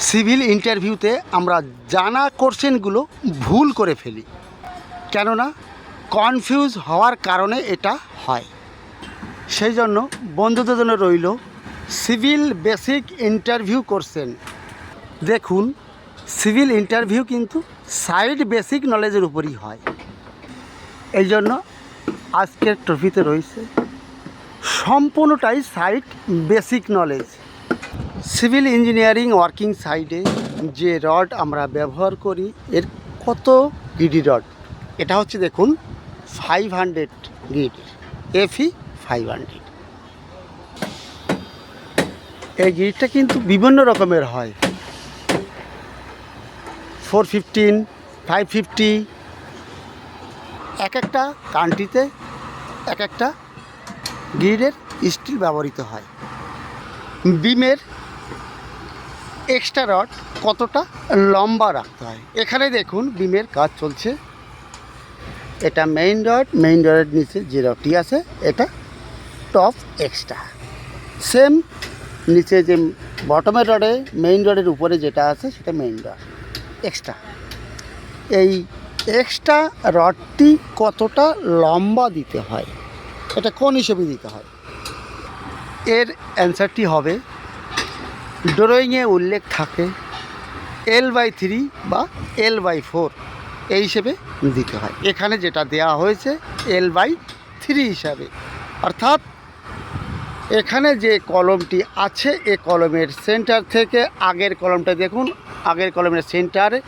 Civil ইন্টারভিউতে আমরা জানা কোশ্চেনগুলো ভুল করে ফেলি, কেননা কনফিউজ হওয়ার কারণে এটা হয়। সেই জন্য বন্ধুদের জন্য রইল সিভিল বেসিক ইন্টারভিউ কোশ্চেন। দেখুন, সিভিল ইন্টারভিউ কিন্তু সাইড বেসিক নলেজের উপরই হয়। এই জন্য আজকের টপিতে রয়েছে সম্পূর্ণটাই side basic knowledge. Civil engineering working সাইডে যে রড আমরা ব্যবহার করি এর কত গিডি রড, এটা হচ্ছে দেখুন 500 গিড, এফি 500। এই গিডটা কিন্তু বিভিন্ন রকমের হয়, 415, 550। এক একটা কান্ট্রিতে এক একটা গিডের স্টিল ব্যবহৃত হয়। বিমের এক্সট্রা রড কতটা লম্বা রাখতে হয়, এখানে দেখুন বিমের কাজ চলছে। এটা মেইন রডের নিচে যে রডটি আছে এটা টপ এক্সট্রা। সেম নিচে যে বটমের রডে মেইন রডের উপরে যেটা আছে সেটা মেইন রড এক্সট্রা। এই এক্সট্রা রডটি কতটা লম্বা দিতে হয়, এটা কোন হিসেবে দিতে হয়, এর অ্যান্সারটি হবে ড্রয়িংয়ে উল্লেখ থাকে L/3 বা L/4 এই হিসেবে দিতে হয়। এখানে যেটা দেওয়া হয়েছে L/3 হিসাবে, অর্থাৎ এখানে যে কলমটি আছে এ কলমের সেন্টার থেকে আগের কলমটা দেখুন, আগের কলমের সেন্টারে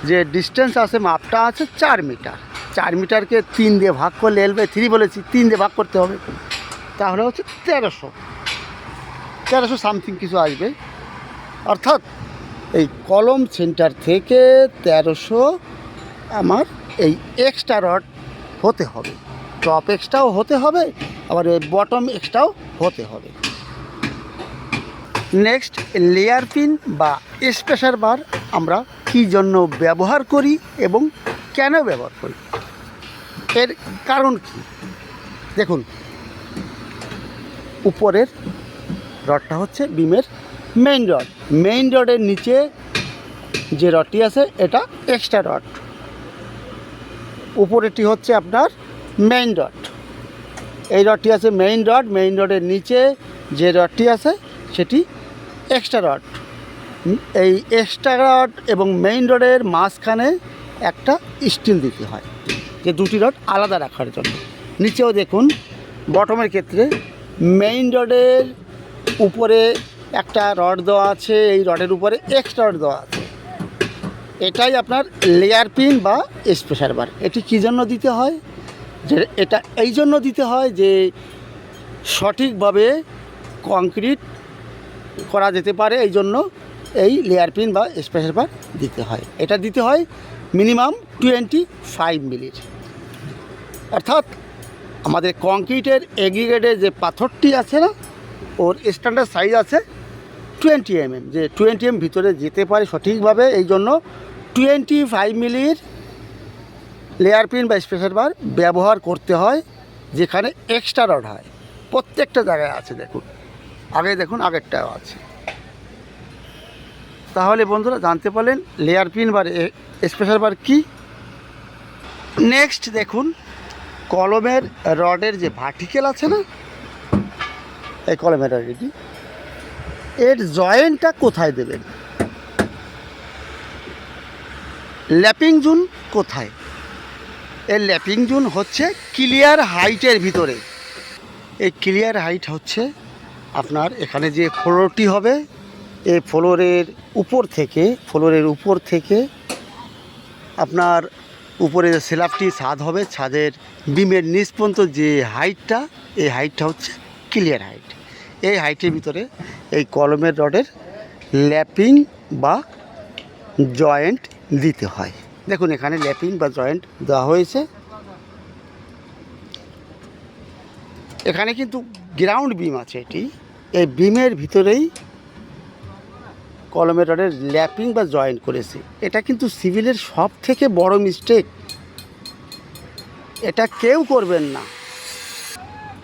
যে ডিস্টেন্স আছে, মাপটা আছে 4 মিটার। 4 মিটারকে 3 দিয়ে ভাগ করলে L/3 বলেছি, 3 দিয়ে ভাগ করতে হবে, তাহলে হচ্ছে 1300 সামথিং কিছু আসবে। অর্থাৎ এই কলম সেন্টার থেকে 1300 আমার এই এক্সট্রা রড হতে হবে, টপ এক্সট্রাও হতে হবে, আবার এই বটম এক্সট্রাও হতে হবে। নেক্সট, লেয়ার পিন বা স্পেশার বার আমরা কী জন্য ব্যবহার করি এবং কেন ব্যবহার করি, এর কারণ কি দেখুন। উপরের রডটা হচ্ছে বিমের মেইন রডের নিচে যে রডটি আছে এটা এক্সট্রা রড, উপরেরটি হচ্ছে আপনার মেইন রড। এই রডটি আছে মেইন রডের নিচে যে রডটি আছে সেটি এক্সট্রা রড। এই এক্সট্রা রড এবং মেইন রডের মাঝখানে একটা স্টিল দিতে হয়, যে দুটি রড আলাদা রাখার জন্য। নিচেও দেখুন বটমের ক্ষেত্রে মেইন রডের উপরে একটা রড দেওয়া আছে, এই রডের উপরে এক্সট্রা রড দেওয়া আছে। এটাই আপনার লেয়ার পিন বা স্পেশার বার। এটি কী জন্য দিতে হয়, যে এটা এই জন্য দিতে হয় যে সঠিকভাবে কংক্রিট করা যেতে পারে, এই জন্য এই লেয়ার পিন বা স্পেশার বার দিতে হয়। এটা দিতে হয় মিনিমাম 25 মিলির। অর্থাৎ আমাদের কংক্রিটের এগ্রিগেটের যে পাথরটি আছে না, ওর স্ট্যান্ডার্ড সাইজ আছে 20 mm, যে 20 mm ভিতরে যেতে পারে সঠিকভাবে, এই জন্য 25 মিলির লেয়ার পিন বা স্পেশাল বার ব্যবহার করতে হয়, যেখানে এক্সট্রা রড হয়। প্রত্যেকটা জায়গায় আছে, দেখুন দেখুন আগেরটাও আছে। তাহলে বন্ধুরা জানতে পারলেন লেয়ার পিন বা স্পেশাল বার কী। নেক্সট দেখুন, কলমের রডের যে ভার্টিক্যাল আছে না, এই কলমের রডটি এর জয়েন্টটা কোথায় দেবেন, ল্যাপিং জোন কোথায়, এর ল্যাপিং জোন হচ্ছে ক্লিয়ার হাইটের ভিতরে। এই ক্লিয়ার হাইট হচ্ছে আপনার এখানে যে ফ্লোরটি হবে, এই ফ্লোরের উপর থেকে আপনার উপরে যে স্ল্যাবটি ছাদ হবে, ছাদের বিমের নিচ পর্যন্ত যে হাইটটা, এই হাইটটা হচ্ছে ক্লিয়ার হাইট। এই হাইটের ভিতরে এই কলমের রডের ল্যাপিং বা জয়েন্ট দিতে হয়। দেখুন এখানে ল্যাপিং বা জয়েন্ট দেওয়া হয়েছে। এখানে কিন্তু গ্রাউন্ড বিম আছে, এটি এই বিমের ভিতরেই কলমের রডের ল্যাপিং বা জয়েন্ট করেছে। এটা কিন্তু সিভিলের সব থেকে বড় মিস্টেক, এটা কেউ করবেন না।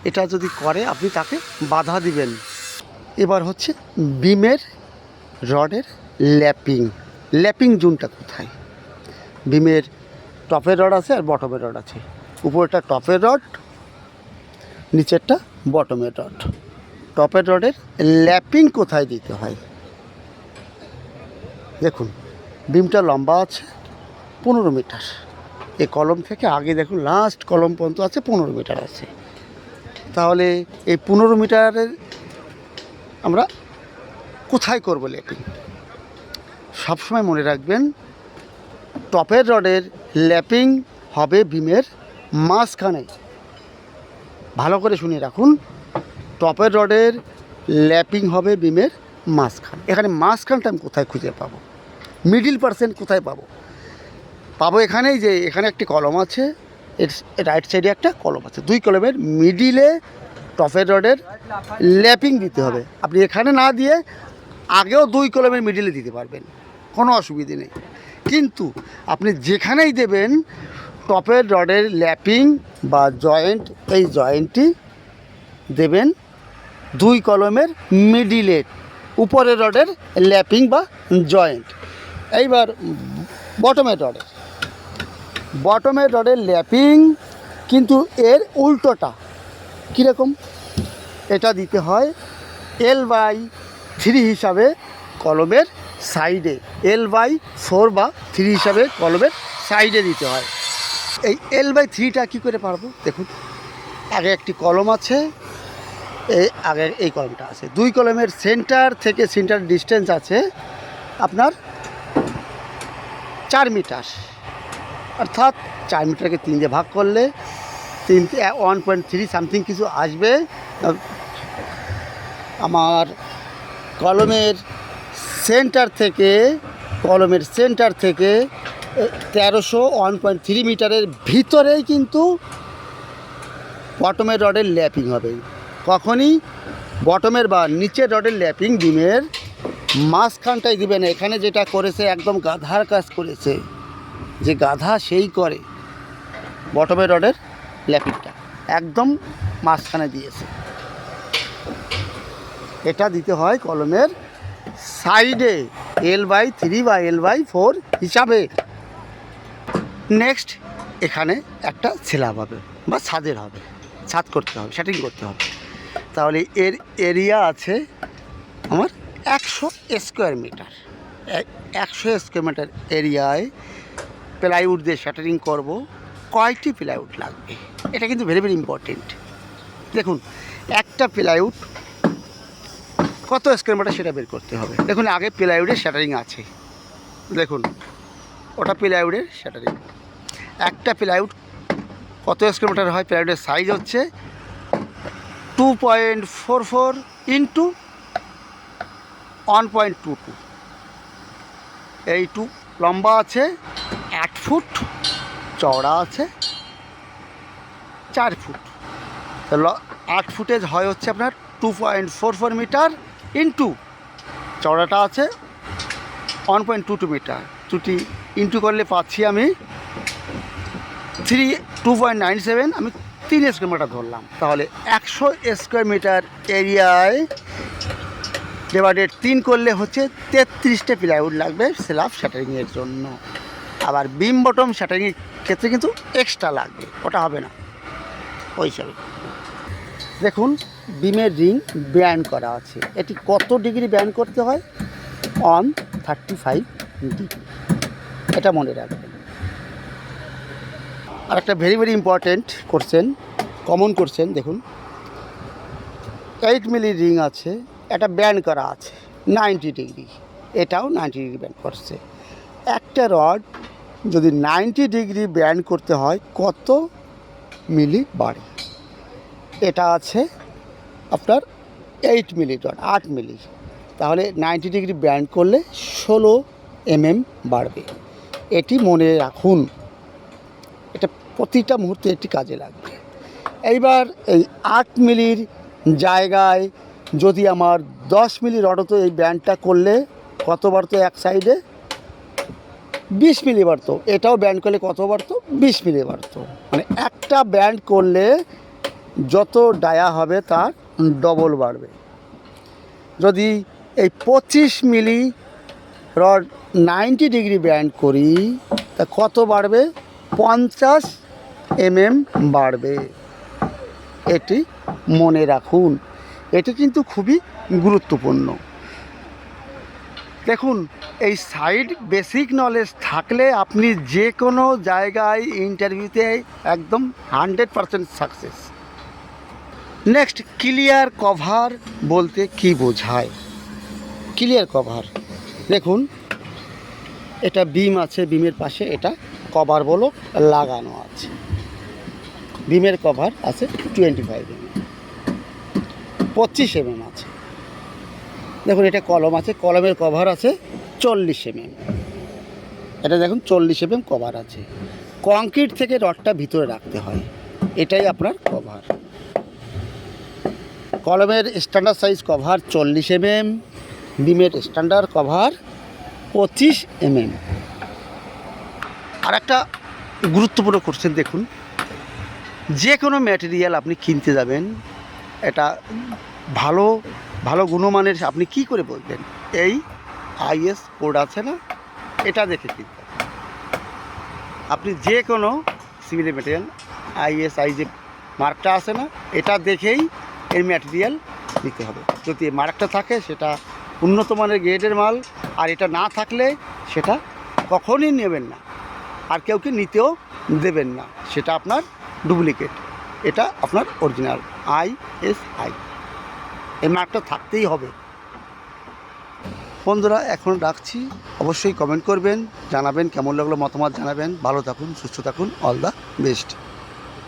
এটা যদি করে আপনি তাকে বাধা দিবেন। এবার হচ্ছে বিমের রডের ল্যাপিং জোনটা কোথায়? বিমের টপের রড আছে আর বটমের রড আছে। উপরটা টপের রড, নিচেরটা বটমের রড। টপের রডের ল্যাপিং কোথায় দিতে হয়? দেখুন, বিমটা লম্বা আছে 15 মিটার। এই কলম থেকে আগে দেখুন লাস্ট কলম পর্যন্ত আছে 15 মিটার আছে। তাহলে এই 15 মিটারের আমরা কোথায় করব ল্যাপিং? সবসময় মনে রাখবেন, টপের রডের ল্যাপিং হবে বিমের মাঝখানে। ভালো করে শুনে রাখুন, টপের রডের ল্যাপিং হবে বিমের মাঝখানে। এখানে মাঝখানটা আমি কোথায় খুঁজে পাবো? মিডিল পার্সেন্ট কোথায় পাবো? এখানেই যে এখানে একটি কলম আছে, এর রাইট সাইডে একটা কলম আছে, দুই কলমের মিডিলে টপের রডের ল্যাপিং দিতে হবে। আপনি এখানে না দিয়ে আগেও দুই কলমের মিডিলে দিতে পারবেন, কোনো অসুবিধে নেই। কিন্তু আপনি যেখানেই দেবেন টপের রডের ল্যাপিং বা জয়েন্ট, এই জয়েন্টটি দেবেন দুই কলমের মিডিলে, উপরের রডের ল্যাপিং বা জয়েন্ট। এইবার বটমের রডের ল্যাপিং কিন্তু এর উল্টোটা কীরকম? এটা দিতে হয় L/3 হিসাবে কলমের সাইডে, L/4 বা 3 হিসাবে কলমের সাইডে দিতে হয়। এই L/3টা কী করে পারবো? দেখুন, আগে একটি কলম আছে, আগে এই কলমটা আছে, দুই কলমের সেন্টার থেকে সেন্টার ডিস্টেন্স আছে আপনার 4 মিটার। অর্থাৎ 4 মিটারকে 3 দিয়ে ভাগ করলে 1.3 সামথিং কিছু আসবে। আমার কলমের সেন্টার থেকে 1300 1.3 মিটারের ভিতরেই কিন্তু বটমের রডের ল্যাপিং হবে। কখনই বটমের বা নিচের রডের ল্যাপিং বিমের মাঝখানটাই দিবে না। এখানে যেটা করেছে একদম গাধার কাজ করেছে, যে গাধা সেই করে, বটমের রডের ল্যাপিংটা একদম মাঝখানে দিয়েছে। এটা দিতে হয় কলমের সাইডে L/3 বা L/4 হিসাবে। নেক্সট এখানে একটা স্ল্যাব হবে বা ছাদের হবে, ছাদ করতে হবে, সেটিং করতে হবে। তাহলে এর এরিয়া আছে আমার 100 স্কোয়ার মিটার। 100 স্কোয়ার মিটার এরিয়ায় প্লাইউড দিয়ে শাটারিং করব। কয়টি প্লাইউড লাগবে এটা কিন্তু ভেরি ভেরি ইম্পর্টেন্ট। দেখুন, একটা প্লাইউড কত স্কোয়ার মিটার সেটা বের করতে হবে। দেখুন, আগে প্লাইউডের শাটারিং আছে, দেখুন ওটা প্লাইউডের শাটারিং। একটা প্লাইউড কত স্কোয়ার মিটার হয়? প্লাইউডের সাইজ হচ্ছে 2.44 ইন্টু 1.22। এই লম্বা আছে 8 ফুট, চওড়া আছে 4 ফুট। তাহলে 8 ফুটেজ হয় হচ্ছে আপনার 2.44 মিটার ইন্টু চওড়াটা আছে 1.22 মিটার। দুটি ইন্টু করলে পাচ্ছি আমি 2.97। আমি 3 স্কোয়ার মিটার ধরলাম। তাহলে 100 স্কোয়ার মিটার এরিয়ায় ডিভাইডেড 3 করলে হচ্ছে 33টা প্লাইউড লাগবে স্ল্যাব শাটারিংয়ের জন্য। আবার বিম বটম শাটারিংয়ের ক্ষেত্রে কিন্তু এক্সট্রা লাগবে, ওটা হবে না ওই হিসাবে। দেখুন, বিমের রিং ব্যান্ড করা আছে। এটি কত ডিগ্রি ব্যান্ড করতে হয়? 135 ডিগ্রি, এটা মনে রাখবেন। আর একটা very very important question, common question, দেখুন 8 মিলি রিং আছে, এটা ব্যান্ড করা আছে 90 ডিগ্রি, এটাও 90 ডিগ্রি ব্যান্ড করছে। একটা রড যদি 90 ডিগ্রি ব্যান্ড করতে হয় কত মিলি বাড়ে? এটা আছে আপনার 8 মিলি রড, 8 মিলি। তাহলে 90 ডিগ্রি ব্যান্ড করলে 16 mm বাড়বে। এটি মনে রাখুন, এটা প্রতিটা মুহূর্তে এটি কাজে লাগবে। এইবার এই 8 মিলির জায়গায় যদি আমার 10 মিলি রড হতো, এই ব্যান্ডটা করলে কত বাড়তো? এক সাইডে 20 মিলি বাড়তো। এটাও ব্যান্ড করলে কত বাড়তো? 20 মিলি বাড়তো। মানে একটা ব্যান্ড করলে যত ডায়া হবে তার ডবল বাড়বে। যদি এই 25 মিলি রড 90 ডিগ্রি ব্যান্ড করি, তা কত বাড়বে? 50 বাড়বে। এটি মনে রাখুন, এটি কিন্তু খুবই গুরুত্বপূর্ণ। দেখুন, এই সাইড বেসিক নলেজ থাকলে আপনি যে কোনো জায়গায় ইন্টারভিউতে একদম 100% সাকসেস। নেক্সট, ক্লিয়ার কভার বলতে কি বোঝায়? ক্লিয়ার কভার, দেখুন এটা বিম আছে, বিমের পাশে এটা কভার বলো লাগানো আছে। বিমের কভার আছে 25 25 আছে। দেখুন এটা কলম আছে, কলমের কভার আছে 40 এটা দেখুন 40 কভার আছে। কংক্রিট থেকে রডটা ভিতরে রাখতে হয়, এটাই আপনার কভার। কলমের স্ট্যান্ডার্ড সাইজ কভার 40 বিমের স্ট্যান্ডার্ড কভার 25 আর একটা গুরুত্বপূর্ণ কোশ্চেন দেখুন, যে কোনো ম্যাটেরিয়াল আপনি কিনতে যাবেন, এটা ভালো ভালো গুণমানের আপনি কি করে বলবেন? এই আইএস কোড আছে না, এটা দেখে কিনতে হবে। আপনি যে কোনো সিভিল ম্যাটেরিয়াল আইএসআই যে মার্কটা আছে না, এটা দেখেই এই ম্যাটেরিয়াল নিতে হবে। যদি এই মার্কটা থাকে সেটা উন্নত মানের গ্রেডের মাল, আর এটা না থাকলে সেটা কখনই নেবেন না, আর কেউকে নিতেও দেবেন না, সেটা আপনার ডুপ্লিকেট। এটা আপনার অরিজিনাল আইএসআই, এই মার্কটা থাকতেই হবে। বন্ধুরা এখন রাখছি, অবশ্যই কমেন্ট করবেন, জানাবেন কেমন লাগলো, মতামত জানাবেন। ভালো থাকুন, সুস্থ থাকুন, অল দ্য বেস্ট।